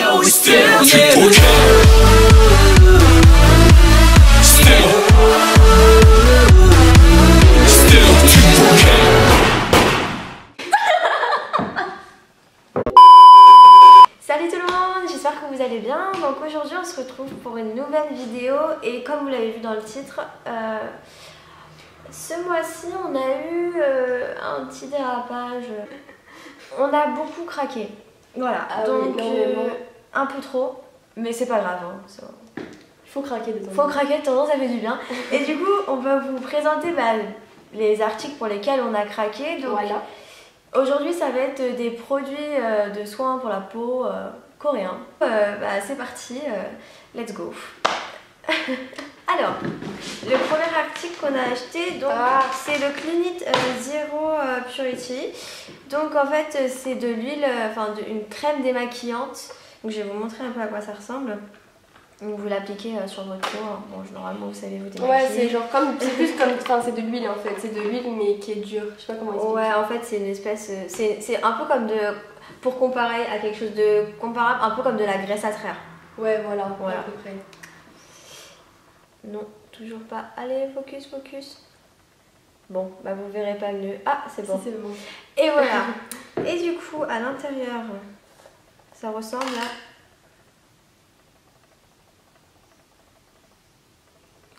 know it's still too okay. Still too okay. Salut tout le monde, j'espère que vous allez bien. Donc aujourd'hui on se retrouve pour une nouvelle vidéo et comme vous l'avez vu dans le titre, ce mois-ci on a eu un petit dérapage. On a beaucoup craqué. Voilà, donc oui, un peu trop, mais c'est pas grave. Hein, il faut craquer de temps en faut temps. craquer de temps en temps, ça fait du bien. Et du coup, on va vous présenter les articles pour lesquels on a craqué. Donc, Voilà. aujourd'hui, ça va être des produits de soins pour la peau coréens. C'est parti, let's go. Alors, le premier article qu'on a acheté, donc c'est le Clean-It Zero Purity. Donc en fait, c'est de l'huile, une crème démaquillante. Donc je vais vous montrer un peu à quoi ça ressemble. Donc vous l'appliquez sur votre peau. Bon, normalement vous savez vous démaquiller. Ouais, c'est genre comme, c'est plus comme, enfin c'est de l'huile en fait, c'est de l'huile mais qui est dure. Je sais pas comment expliquer. Ouais, en fait c'est une espèce, c'est un peu comme pour comparer à quelque chose de comparable, un peu comme de la graisse à traire. Ouais, voilà, Voilà. à peu près. Non, toujours pas. Allez, focus, focus. Bon, vous verrez pas mieux. Ah, c'est bon. Si, c'est bon. Et voilà. Et du coup, à l'intérieur, ça ressemble à...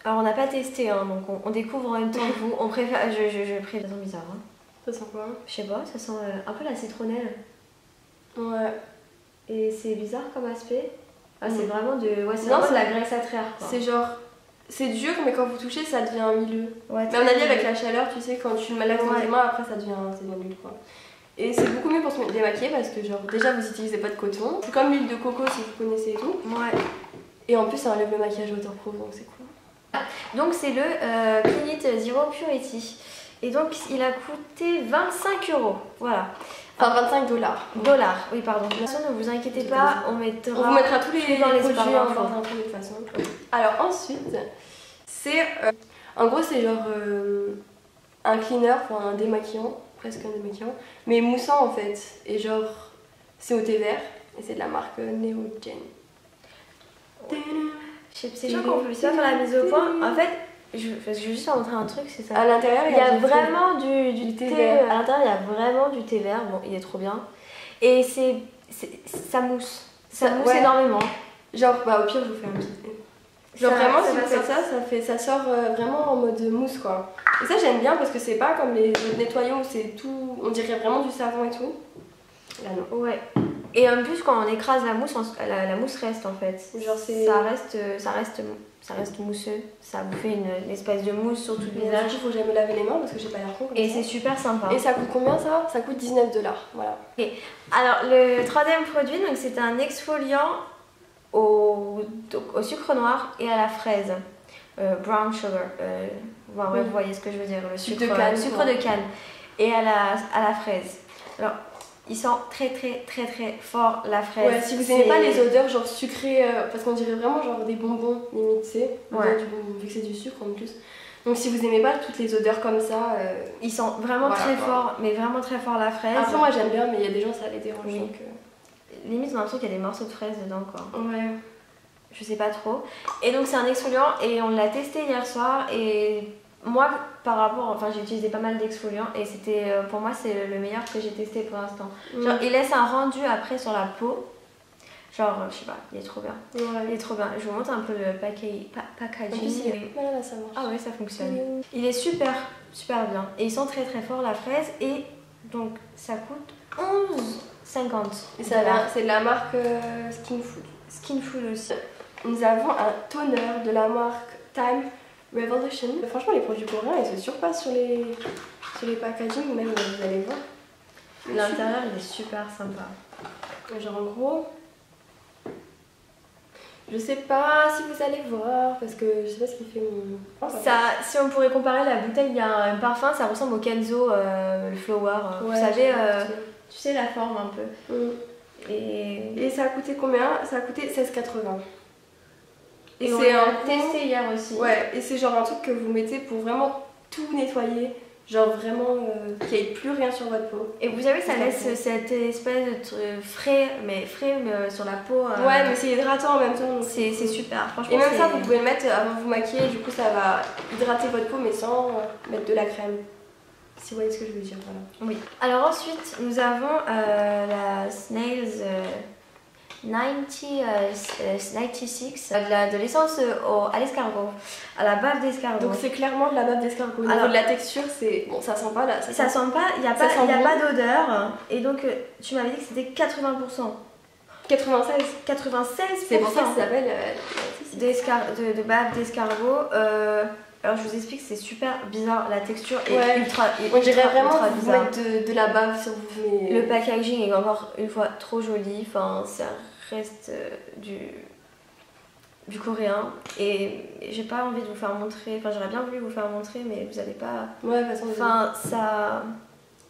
Alors, on n'a pas testé, hein, donc on découvre en même temps que vous. On préfère... Je préfère... Ça sent bizarre, hein. Ça sent quoi? Je sais pas, ça sent un peu la citronnelle. Ouais. Et c'est bizarre comme aspect. Ah, c'est Mm. vraiment de... Ouais, c'est Non, vraiment de c'est- la graisse à traire, quoi. C'est genre, c'est dur mais quand vous touchez ça devient milleux. Ouais, Mais à mon avis avec la chaleur, tu sais, quand tu le malaxes dans Ouais. tes mains, après ça devient nul quoi. Et c'est beaucoup mieux pour se démaquiller parce que genre déjà vous utilisez pas de coton. C'est comme l'huile de coco si vous connaissez et tout. Ouais. Et en plus ça enlève le maquillage waterproof donc c'est cool. Donc c'est le Clean-It Zero Purity. Et donc il a coûté 25 €. Voilà. Enfin 25 $. Dollars, oui pardon. De toute façon ne vous inquiétez pas, on mettra... On vous mettra tous les dans les produits barres en d'infos. barre d'infos de toute façon. Alors ensuite, c'est... en gros c'est genre un cleaner, enfin un démaquillant, presque un démaquillant, mais moussant en fait. Et genre c'est au thé vert et c'est de la marque Neogen. C'est chaud qu'on puisse pas faire la mise au point. En fait, je vais juste leur montrer un truc, c'est ça. À l'intérieur Il y a du vraiment du thé thé vert. à l'intérieur, il y a vraiment du thé vert. Bon, il est trop bien. Et ça mousse. Ça mousse ouais. énormément. Genre au pire je vous fais un petit... Genre vraiment si va vous faites ça sort vraiment en mode mousse quoi. Et ça j'aime bien parce que c'est pas comme les nettoyants où c'est tout, on dirait vraiment du savon et tout. Là non. Ouais. Et en plus quand on écrase la mousse, la mousse reste en fait. Genre c'est... Ça reste mousseux. Ça vous fait une espèce de mousse sur tout le Mais visage. il faut que j'aille me laver les mains parce que j'ai pas l'air con comme Et ça. c'est super sympa. Et ça coûte combien ça? Ça coûte 19 $, voilà. Ok. Alors le troisième produit, donc c'est un exfoliant au sucre noir et à la fraise. Brown sugar. Vous voyez ce que je veux dire. Le sucre de canne, sucre quoi. de canne. Et à la fraise. Alors, il sent très fort la fraise. Ouais, si vous aimez pas les odeurs genre sucrées, parce qu'on dirait vraiment genre des bonbons limite, tu sais. Ouais. Vu que c'est du sucre en plus. Donc si vous aimez pas toutes les odeurs comme ça... Il sent vraiment Voilà, très quoi. fort, mais vraiment très fort la fraise. Après moi j'aime bien mais il y a des gens ça les dérange Oui. donc... Limite, on a l'impression qu'il y a des morceaux de fraise dedans, quoi. Ouais. Je sais pas trop. Et donc c'est un exfoliant et on l'a testé hier soir et moi j'ai utilisé pas mal d'exfoliants et c'était pour moi c'est le meilleur que j'ai testé pour l'instant. Genre il laisse un rendu après sur la peau. Genre je sais pas, il est trop bien. Ouais. Il est trop bien. Je vous montre un peu le packaging. En plus, voilà, là ça marche. Ah ouais, ça fonctionne. Il est super bien et il sent très fort la fraise et donc ça coûte 11,50 $. Et c'est de la marque Skin Food. Skin Food aussi. Nous avons un toner de la marque Time Revolution. Franchement, les produits coréens ils se surpassent sur les packaging, même vous allez voir. L'intérieur il est super sympa. Genre en gros, je sais pas si vous allez voir parce que je sais pas ce qui fait mon. Ça, si on pourrait comparer la bouteille, il y a un parfum, ça ressemble au Kenzo, le Flower. Ouais, vous savez, j'ai tu sais la forme un peu. Et ça a coûté combien? Ça a coûté 16,80 €. Et Et on c'est l'a un testé hier aussi. Ouais, et c'est genre un truc que vous mettez pour vraiment tout nettoyer. Genre vraiment qu'il n'y ait plus rien sur votre peau. Et vous savez, ça laisse cette espèce de frais, mais sur la peau. Ouais, mais c'est hydratant en même temps. C'est super, franchement. Et même ça, vous pouvez le mettre avant de vous maquiller, du coup ça va hydrater votre peau, mais sans mettre de la crème. Si vous voyez ce que je veux dire, voilà. Oui. Alors ensuite, nous avons la Snails 96, de l'essence à l'escargot, à la bave d'escargot. Donc c'est clairement de la bave d'escargot. Au niveau de la texture, c'est bon, ça sent pas là. Ça sent pas, il n'y a pas, d'odeur. Et donc tu m'avais dit que c'était 80%. 96. 96%. C'est pour ça que ça s'appelle de bave d'escargot. Alors je vous explique, c'est super bizarre, la texture est ultra. On dirait vraiment ultra vous bizarre. mettre de la bave sur vous. Mais... Le packaging est encore une fois trop joli. Enfin, ça reste du coréen. Et j'ai pas envie de vous faire montrer. Enfin, j'aurais bien voulu vous faire montrer, mais vous allez pas. Ouais, de toute façon. Enfin, ça.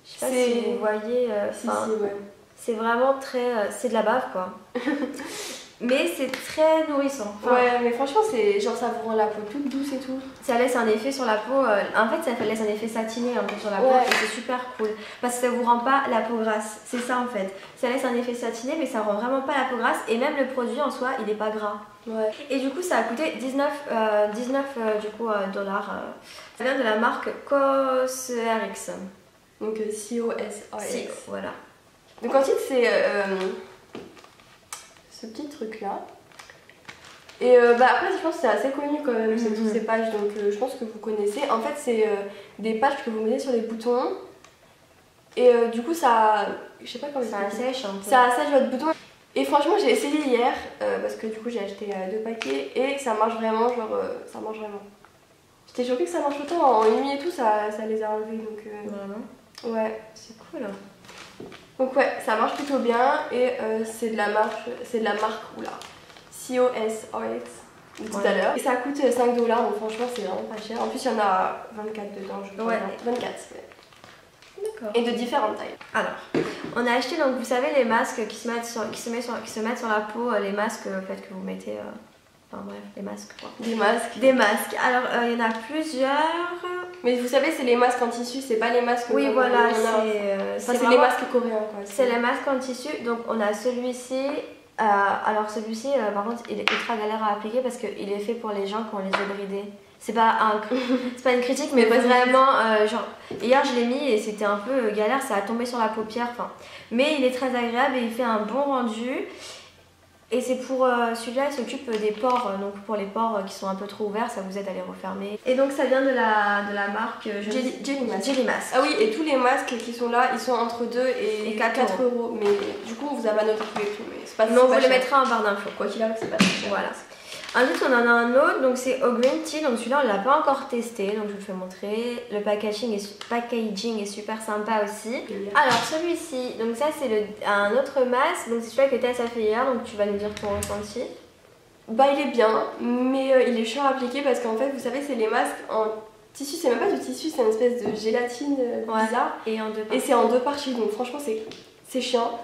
Je sais pas si vous voyez. C'est vraiment très. C'est de la bave quoi. Mais c'est très nourrissant. Enfin, ouais, mais franchement, c'est genre ça vous rend la peau toute douce et tout. Ça laisse un effet sur la peau. En fait, ça laisse un effet satiné un peu sur la peau et c'est super cool. Parce que ça vous rend pas la peau grasse. C'est ça en fait. Ça laisse un effet satiné, mais ça rend vraiment pas la peau grasse. Et même le produit en soi, il est pas gras. Ouais. Et du coup, ça a coûté 19 dollars. Ça vient de la marque Cosrx. Donc COSRX. Voilà. Donc ensuite, c'est ce petit truc là. Et après je pense que c'est assez connu quand même toutes ces pages, donc je pense que vous connaissez. En fait c'est des pages que vous mettez sur les boutons et du coup ça, je sais pas comment ça assèche un peu. Ça assèche votre bouton. Et franchement j'ai essayé hier parce que du coup j'ai acheté 2 paquets et ça marche vraiment, genre ça marche vraiment. J'étais choquée que ça marche autant, en une nuit et tout ça les a enlevés donc vraiment. Ouais, c'est cool. Donc ouais, ça marche plutôt bien et c'est de la marque oula, COSRX tout à l'heure. Et ça coûte 5 dollars, donc franchement c'est vraiment pas cher. En plus il y en a 24 dedans, je crois. Ouais. 24. D'accord. Et de différentes tailles. Alors, on a acheté donc vous savez les masques qui se mettent sur la peau, les masques en fait que vous mettez. Enfin bref, les masques quoi. Des masques. Des masques. Alors il y en a plusieurs. Mais vous savez, c'est les masques en tissu, c'est pas les masques. Oui, voilà, c'est les masques coréens quoi. C'est les masques en tissu. Donc on a celui-ci. Alors celui-ci, par contre, il est ultra galère à appliquer parce qu'il est fait pour les gens qui ont les yeux bridés. C'est pas une critique, mais vraiment, genre, hier je l'ai mis et c'était un peu galère, ça a tombé sur la paupière. Mais il est très agréable et il fait un bon rendu. Et c'est pour celui-là, il s'occupe des pores, donc pour les pores qui sont un peu trop ouverts, ça vous aide à les refermer. Et donc ça vient de la marque Jelly Mask. Ah oui, et tous les masques qui sont là, ils sont entre 2 et 4 euros. Mais du coup, on vous a pas noté tous et tout. Mais c'est pas. Mais on vous les mettra en barre d'infos. Quoi qu'il arrive, c'est pas cher. Voilà. Ensuite, on en a un autre, donc c'est au Green Tea. Donc celui-là, on l'a pas encore testé, donc je vous le fais montrer. Le packaging est super sympa aussi. Alors celui-ci, donc ça c'est un autre masque, donc c'est celui-là que Tess a fait hier, donc tu vas nous dire ton ressenti. Bah il est bien, mais il est chiant à appliquer parce qu'en fait, vous savez, c'est les masques en tissu, c'est même pas du tissu, c'est une espèce de gélatine bizarre. Et en deux parties. Et c'est en 2 parties, donc franchement c'est chiant.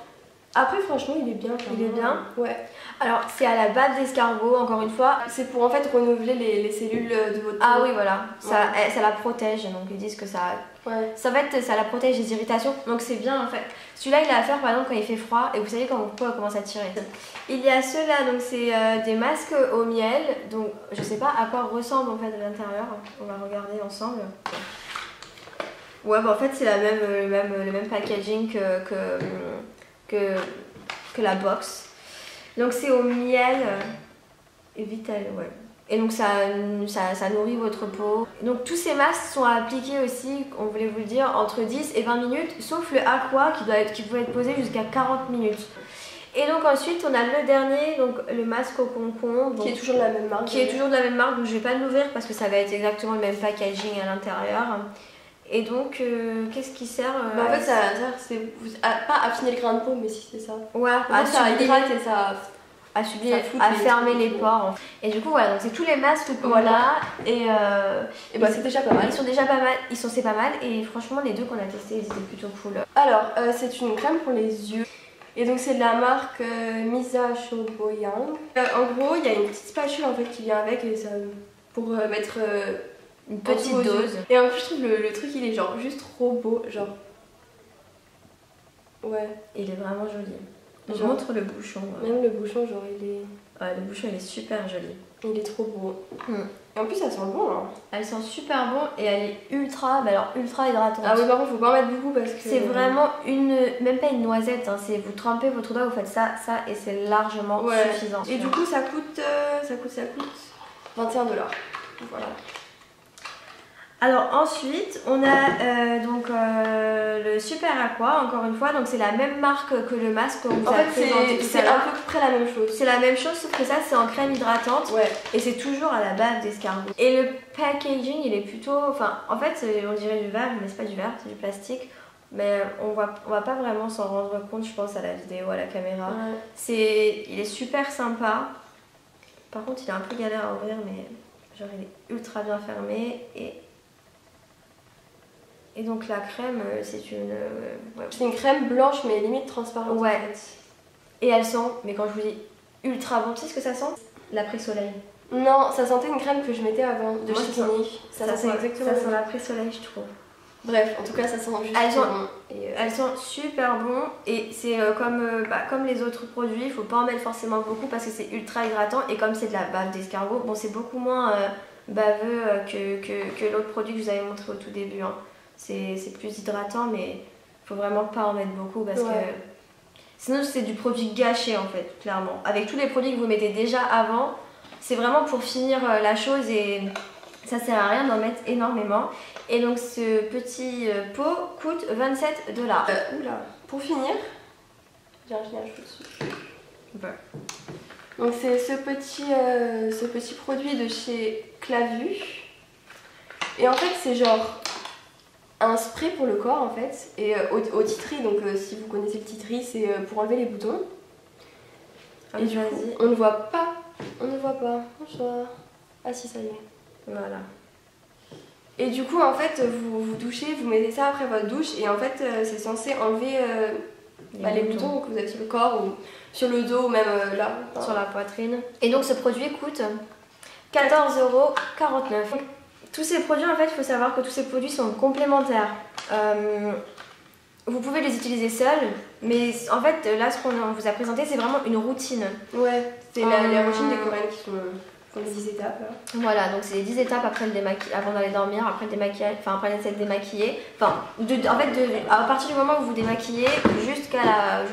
Après franchement il est bien. Il est bien. Ouais. Alors c'est à la bave d'escargot encore une fois. C'est pour en fait renouveler les cellules de votre peau. Ah oui voilà, ça la protège, donc ils disent que ça la protège des irritations, donc c'est bien en fait. Celui-là il a à faire par exemple quand il fait froid et vous savez quand votre peau commence à tirer. Il y a ceux-là, donc c'est des masques au miel, donc je sais pas à quoi ressemble en fait de l'intérieur, on va regarder ensemble. Ouais bah en fait c'est le même packaging que la box. Donc c'est au miel et vital, ouais. Et donc ça nourrit votre peau. Donc tous ces masques sont à appliquer aussi, on voulait vous le dire, entre 10 et 20 minutes, sauf le aqua qui peut être posé jusqu'à 40 minutes. Et donc ensuite on a le dernier, donc le masque au concombre. Qui est toujours de la même marque. Qui est toujours de la même marque, donc je vais pas l'ouvrir parce que ça va être exactement le même packaging à l'intérieur. Et donc, qu'est-ce qui sert en fait, ça c'est pas affiner le grain de peau, mais si c'est ça. Ouais, ça hydrate et ça fermer les pores. Et du coup, voilà, donc c'est tous les masques qu'on a. Et bah, c'est déjà pas mal. Ils sont déjà pas mal, c'est pas mal. Et franchement, les deux qu'on a testés, ils étaient plutôt cool. Alors, c'est une crème pour les yeux. Et donc, c'est de la marque Misa Shoboyang. En gros, il y a une petite spatule en fait qui vient avec et ça, pour mettre Une en petite dessous aux yeux. dose. Et en plus, je trouve le truc, il est genre juste trop beau. Genre. Ouais. Il est vraiment joli. Je Genre- montre le bouchon. Même le bouchon, genre, Ouais, le bouchon il est super joli. il est trop beau. Mm. Et en plus, ça sent bon, hein. Elle sent super bon et elle est ultra, mais alors ultra hydratante. Ah oui, par contre, faut pas en mettre beaucoup parce que. C'est vraiment même pas une noisette, hein, c'est vous trempez votre doigt, vous faites ça, et c'est largement Ouais. suffisant. Et du coup, ça coûte 21 $. Voilà. Alors ensuite, on a le Super Aqua, encore une fois, donc c'est la même marque que le masque qu'on vous En a fait, présenté tout c'est à à l'heure. peu près la même chose. C'est la même chose, sauf que ça c'est en crème hydratante. Ouais. Et c'est toujours à la base d'escargot. Et le packaging, il est plutôt... Enfin, en fait, on dirait du verre, mais c'est pas du verre, c'est du plastique. Mais on va pas vraiment s'en rendre compte, je pense, à la vidéo, à la caméra. Ouais. Il est super sympa. Par contre, il est un peu galère à ouvrir, mais genre, il est ultra bien fermé. Et donc, la crème, c'est une... ouais. C'est une crème blanche, mais limite transparente. Ouais. En fait. Et elle sent, mais quand je vous dis ultra bon, tu sais ce que ça sent? L'après-soleil. Non, ça sentait une crème que je mettais avant de Moi, chez ça Clinique. Ça sent exactement. ça sent l'après-soleil, je trouve. Bref, en tout cas, ça sent juste Elles sont- bon. Et, Elles sont super bon et c'est comme les autres produits, il faut pas en mettre forcément beaucoup parce que c'est ultra hydratant et comme c'est de la bave d'escargot, bon c'est beaucoup moins baveux que l'autre produit que je vous avais montré au tout début. Hein. C'est plus hydratant mais faut vraiment pas en mettre beaucoup parce que sinon c'est du produit gâché en fait, clairement. Avec tous les produits que vous mettez déjà avant, c'est vraiment pour finir la chose et ça sert à rien d'en mettre énormément. Et donc ce petit pot coûte 27 $. Oula. Pour finir, j'ai un finage dessus. Ouais. Donc c'est ce petit produit de chez Clavu. Et en fait c'est genre un spray pour le corps en fait. Et au titri, donc si vous connaissez le titri, c'est pour enlever les boutons. Ah, Et du coup, vas-y. on ne voit pas. Bonsoir. Ah si, ça y est. Voilà. Et du coup, en fait, vous douchez, vous mettez ça après votre douche et en fait, c'est censé enlever les boutons que vous avez sur le corps ou sur le dos ou même là. Sur la poitrine. Et donc ce produit coûte 14,49 €. Tous ces produits, en fait, il faut savoir que tous ces produits sont complémentaires. Vous pouvez les utiliser seuls, mais en fait, là, ce qu'on vous a présenté, c'est vraiment une routine. Ouais, c'est les routines des Coréennes qui sont les 10 étapes. Là. Voilà, donc c'est les 10 étapes après avant d'aller dormir, après le démaquillage, enfin après d'être démaquillé. Enfin, à partir du moment où vous démaquillez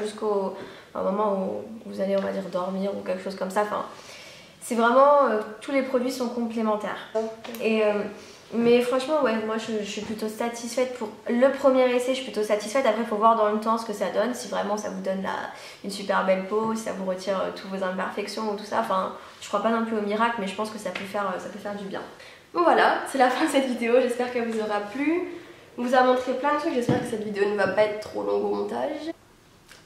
jusqu'au moment où vous allez, on va dire, dormir ou quelque chose comme ça. Enfin, c'est vraiment tous les produits sont complémentaires. Mais franchement, ouais, moi je suis plutôt satisfaite pour le premier essai. Je suis plutôt satisfaite. Après, il faut voir dans le temps ce que ça donne. Si vraiment ça vous donne une super belle peau, si ça vous retire toutes vos imperfections ou tout ça. Enfin, je crois pas non plus au miracle, mais je pense que ça peut faire du bien. Bon voilà, c'est la fin de cette vidéo. J'espère qu'elle vous aura plu. On vous a montré plein de trucs. J'espère que cette vidéo ne va pas être trop longue au montage.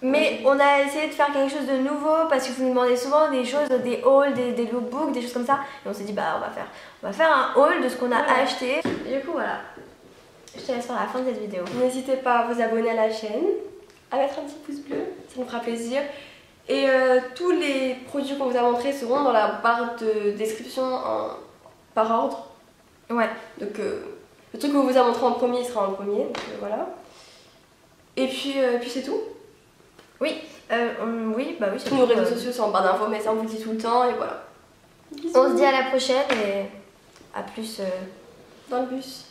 Mais on a essayé de faire quelque chose de nouveau parce que vous nous demandez souvent des choses, des hauls, des lookbooks, des choses comme ça. Et on s'est dit, bah on va faire un haul de ce qu'on a acheté. Et du coup, voilà. Je te laisse faire la fin de cette vidéo. N'hésitez pas à vous abonner à la chaîne, à mettre un petit pouce bleu, ça nous fera plaisir. Et tous les produits qu'on vous a montrés seront dans la barre de description par ordre. Ouais. Donc le truc qu'on vous a montré en premier, il sera en premier. Donc voilà. Et puis c'est tout. Oui, oui, bah oui. Tous nos réseaux sociaux sont en barre d'infos, mais ça on vous le dit tout le temps et voilà. Bisous. On se dit à la prochaine et à plus dans le bus.